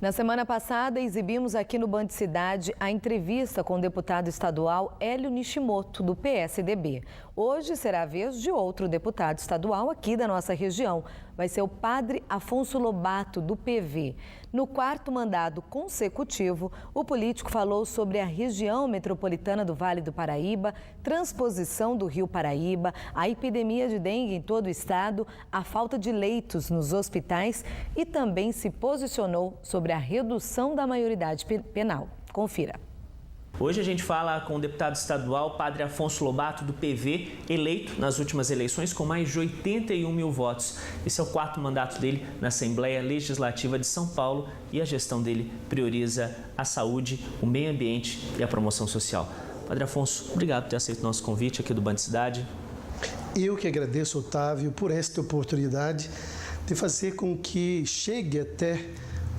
Na semana passada, exibimos aqui no Band Cidade a entrevista com o deputado estadual Hélio Nishimoto, do PSDB. Hoje será a vez de outro deputado estadual aqui da nossa região. Vai ser o padre Afonso Lobato, do PV. No quarto mandato consecutivo, o político falou sobre a região metropolitana do Vale do Paraíba, transposição do Rio Paraíba, a epidemia de dengue em todo o estado, a falta de leitos nos hospitais e também se posicionou sobre a redução da maioridade penal. Confira. Hoje a gente fala com o deputado estadual Padre Afonso Lobato, do PV, eleito nas últimas eleições com mais de 81 mil votos. Esse é o quarto mandato dele na Assembleia Legislativa de São Paulo e a gestão dele prioriza a saúde, o meio ambiente e a promoção social. Padre Afonso, obrigado por ter aceito o nosso convite aqui do Band Cidade. Eu que agradeço, Otávio, por esta oportunidade de fazer com que chegue até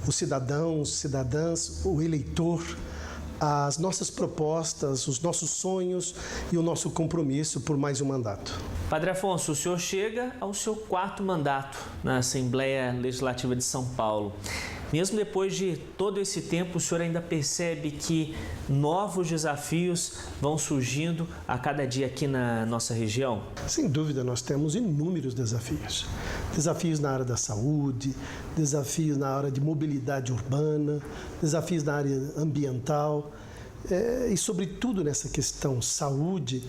os cidadãos, cidadãs, o eleitor, as nossas propostas, os nossos sonhos e o nosso compromisso por mais um mandato. Padre Afonso, o senhor chega ao seu quarto mandato na Assembleia Legislativa de São Paulo. Mesmo depois de todo esse tempo, o senhor ainda percebe que novos desafios vão surgindo a cada dia aqui na nossa região? Sem dúvida, nós temos inúmeros desafios. Desafios na área da saúde, desafios na área de mobilidade urbana, desafios na área ambiental e, sobretudo, nessa questão saúde,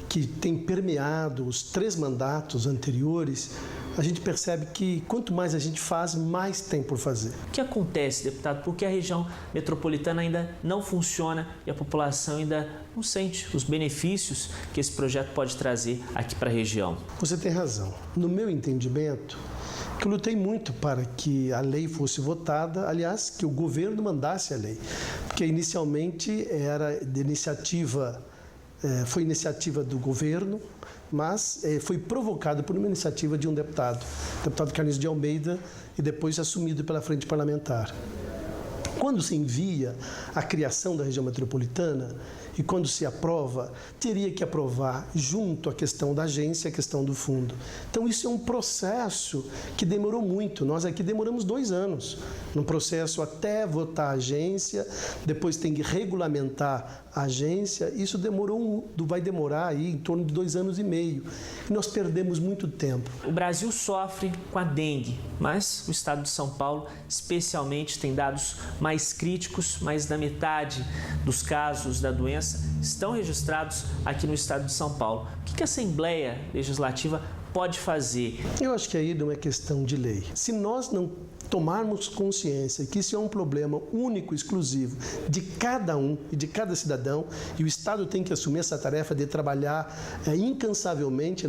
que tem permeado os 3 mandatos anteriores. A gente percebe que quanto mais a gente faz, mais tem por fazer. O que acontece, deputado? Porque a região metropolitana ainda não funciona e a população ainda não sente os benefícios que esse projeto pode trazer aqui para a região? Você tem razão. No meu entendimento, que eu lutei muito para que a lei fosse votada, aliás, que o governo mandasse a lei, porque inicialmente era de iniciativa, foi iniciativa do governo, mas foi provocado por uma iniciativa de um deputado Carlos de Almeida, e depois assumido pela Frente Parlamentar. Quando se envia a criação da região metropolitana e quando se aprova, teria que aprovar junto a questão da agência, a questão do fundo. Então isso é um processo que demorou muito. Nós aqui demoramos 2 anos no processo até votar a agência, depois tem que regulamentar a agência. Isso vai demorar aí em torno de 2 anos e meio. E nós perdemos muito tempo. O Brasil sofre com a dengue, mas o estado de São Paulo especialmente tem dados mais críticos. Mais da metade dos casos da doença estão registrados aqui no estado de São Paulo. O que a Assembleia Legislativa pode fazer? Eu acho que aí não é questão de lei. Se nós não tomarmos consciência que isso é um problema único, exclusivo de cada um e de cada cidadão, e o Estado tem que assumir essa tarefa de trabalhar incansavelmente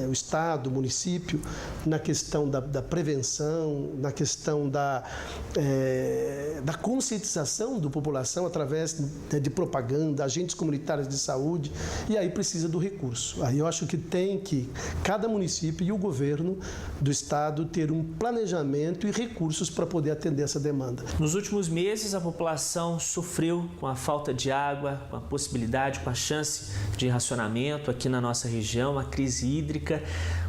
o Estado, o município, na questão da prevenção, na questão da conscientização da população através de propaganda, agentes comunitários de saúde, e aí precisa do recurso. Aí eu acho que tem que cada município e o governo do Estado ter um planejamento e recursos para poder atender essa demanda. Nos últimos meses, a população sofreu com a falta de água, com a possibilidade, com a chance de racionamento aqui na nossa região, a crise hídrica.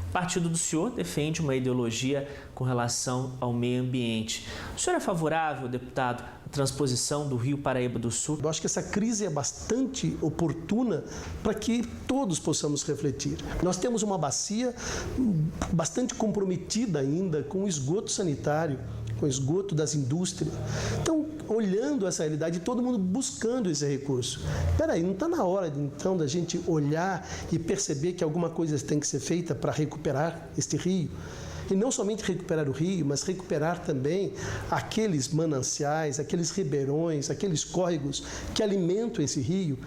O partido do senhor defende uma ideologia com relação ao meio ambiente. O senhor é favorável, deputado, à transposição do Rio Paraíba do Sul? Eu acho que essa crise é bastante oportuna para que todos possamos refletir. Nós temos uma bacia bastante comprometida ainda com o esgoto sanitário, com o esgoto das indústrias. Então, olhando essa realidade, todo mundo buscando esse recurso. Espera aí, não está na hora, então, da gente olhar e perceber que alguma coisa tem que ser feita para recuperar este rio? E não somente recuperar o rio, mas recuperar também aqueles mananciais, aqueles ribeirões, aqueles córregos que alimentam esse rio.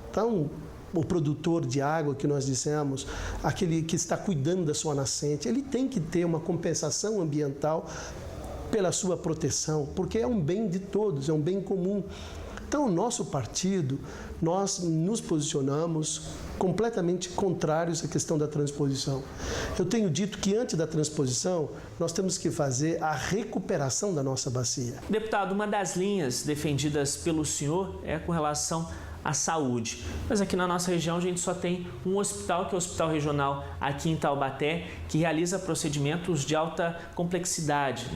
Então, o produtor de água que nós dissemos, aquele que está cuidando da sua nascente, ele tem que ter uma compensação ambiental pela sua proteção, porque é um bem de todos, é um bem comum. Então, o nosso partido, nós nos posicionamos completamente contrários à questão da transposição. Eu tenho dito que antes da transposição, nós temos que fazer a recuperação da nossa bacia. Deputado, uma das linhas defendidas pelo senhor é com relação à saúde. Mas aqui na nossa região a gente só tem um hospital, que é o Hospital Regional aqui em Taubaté, que realiza procedimentos de alta complexidade,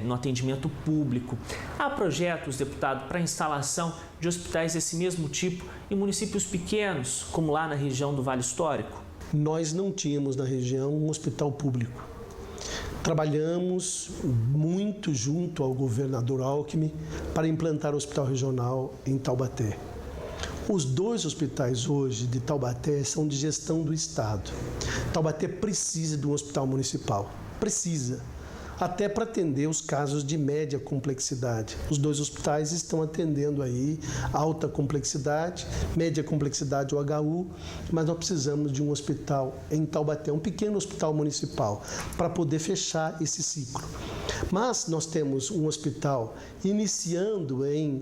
no atendimento público. Há projetos, deputado, para a instalação de hospitais desse mesmo tipo em municípios pequenos, como lá na região do Vale Histórico? Nós não tínhamos na região um hospital público. Trabalhamos muito junto ao governador Alckmin para implantar o Hospital Regional em Taubaté. Os 2 hospitais hoje de Taubaté são de gestão do Estado. Taubaté precisa de um hospital municipal, precisa, até para atender os casos de média complexidade. Os 2 hospitais estão atendendo aí alta complexidade, média complexidade, o HU, mas nós precisamos de um hospital em Taubaté, um pequeno hospital municipal, para poder fechar esse ciclo. Mas nós temos um hospital iniciando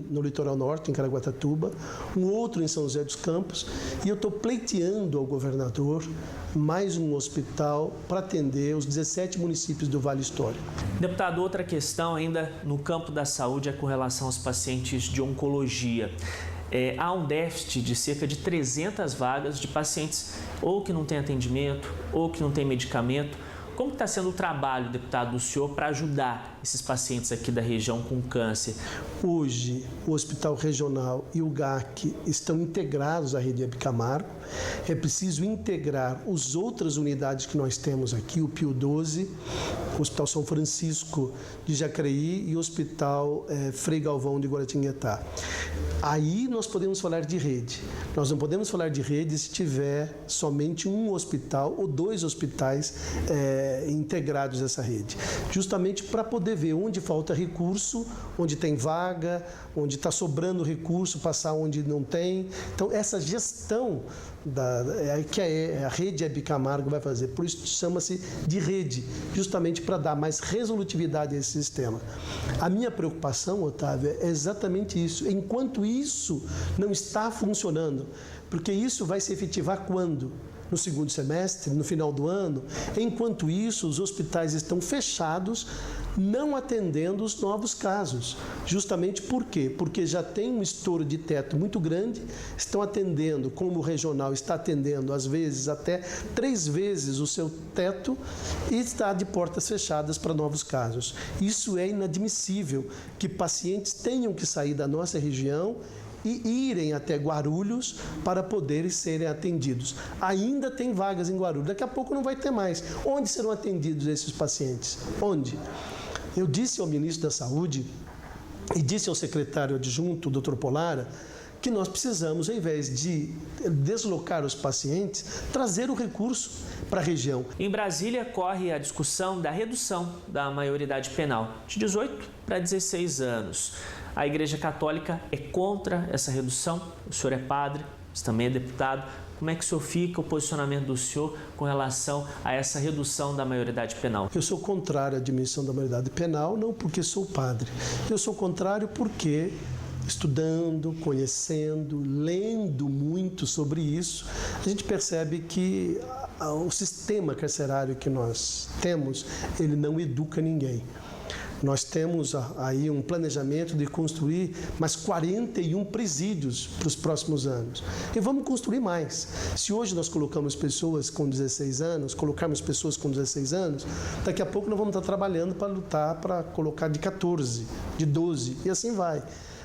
no Litoral Norte, em Caraguatatuba, um outro em São José dos Campos, e eu estou pleiteando ao governador mais um hospital para atender os 17 municípios do Vale Histórico. Deputado, outra questão ainda no campo da saúde é com relação aos pacientes de oncologia. Há um déficit de cerca de 300 vagas de pacientes ou que não têm atendimento ou que não têm medicamento. Como está sendo o trabalho, deputado, do senhor para ajudar esses pacientes aqui da região com câncer? Hoje, o Hospital Regional e o GAC estão integrados à rede Hebe Camargo. É preciso integrar as outras unidades que nós temos aqui, o Pio 12, o Hospital São Francisco de Jacareí e o Hospital Frei Galvão de Guaratinguetá. Aí nós podemos falar de rede. Nós não podemos falar de rede se tiver somente um hospital ou 2 hospitais integrados a essa rede. Justamente para poder ver onde falta recurso, onde tem vaga, onde está sobrando recurso, passar onde não tem. Então, essa gestão que a rede Hebe Camargo vai fazer, por isso chama-se de rede, justamente para dar mais resolutividade a esse sistema. A minha preocupação, Otávio, é exatamente isso. Enquanto isso não está funcionando, porque isso vai se efetivar quando? No segundo semestre, no final do ano. Enquanto isso, os hospitais estão fechados, não atendendo os novos casos. Justamente por quê? Porque já tem um estouro de teto muito grande, estão atendendo, como o regional está atendendo, às vezes até 3 vezes o seu teto, e está de portas fechadas para novos casos. Isso é inadmissível, que pacientes tenham que sair da nossa região e irem até Guarulhos para poderem serem atendidos. Ainda tem vagas em Guarulhos, daqui a pouco não vai ter mais. Onde serão atendidos esses pacientes? Onde? Eu disse ao ministro da Saúde e disse ao secretário adjunto, Dr. Polara, que nós precisamos, ao invés de deslocar os pacientes, trazer o recurso para a região. Em Brasília, corre a discussão da redução da maioridade penal, de 18 para 16 anos. A Igreja Católica é contra essa redução. O senhor é padre, você também é deputado. Como é que o senhor fica, o posicionamento do senhor com relação a essa redução da maioridade penal? Eu sou contrário à diminuição da maioridade penal, não porque sou padre. Eu sou contrário porque, estudando, conhecendo, lendo muito sobre isso, a gente percebe que o sistema carcerário que nós temos, ele não educa ninguém. Nós temos aí um planejamento de construir mais 41 presídios para os próximos anos. E vamos construir mais. Se hoje nós colocamos pessoas com 16 anos, colocarmos pessoas com 16 anos, daqui a pouco nós vamos estar trabalhando para lutar para colocar de 14, de 12 e assim vai.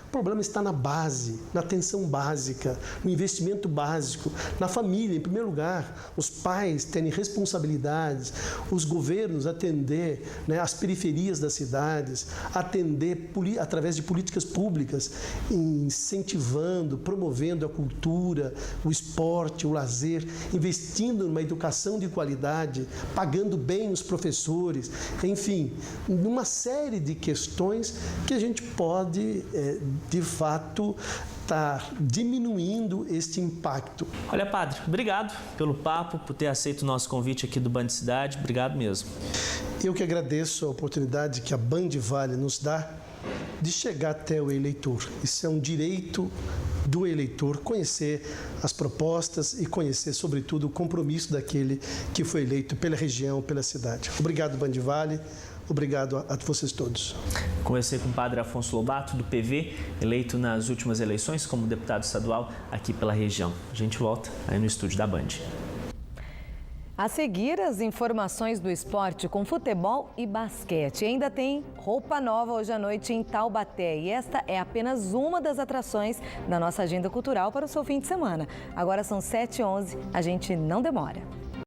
O problema está na base, na atenção básica, no investimento básico, na família, em primeiro lugar, os pais terem responsabilidades, os governos atender as periferias das cidades, atender através de políticas públicas, incentivando, promovendo a cultura, o esporte, o lazer, investindo numa educação de qualidade, pagando bem os professores, enfim, numa série de questões que a gente pode de fato, está diminuindo este impacto. Olha, padre, obrigado pelo papo, por ter aceito o nosso convite aqui do Band Cidade. Obrigado mesmo. Eu que agradeço a oportunidade que a Band Vale nos dá de chegar até o eleitor. Isso é um direito do eleitor, conhecer as propostas e conhecer, sobretudo, o compromisso daquele que foi eleito pela região, pela cidade. Obrigado, Band Vale. Obrigado a vocês todos. Conversei com o padre Afonso Lobato, do PV, eleito nas últimas eleições como deputado estadual aqui pela região. A gente volta aí no estúdio da Band. A seguir, as informações do esporte com futebol e basquete. Ainda tem roupa nova hoje à noite em Taubaté. E esta é apenas uma das atrações da nossa agenda cultural para o seu fim de semana. Agora são 7h11, a gente não demora.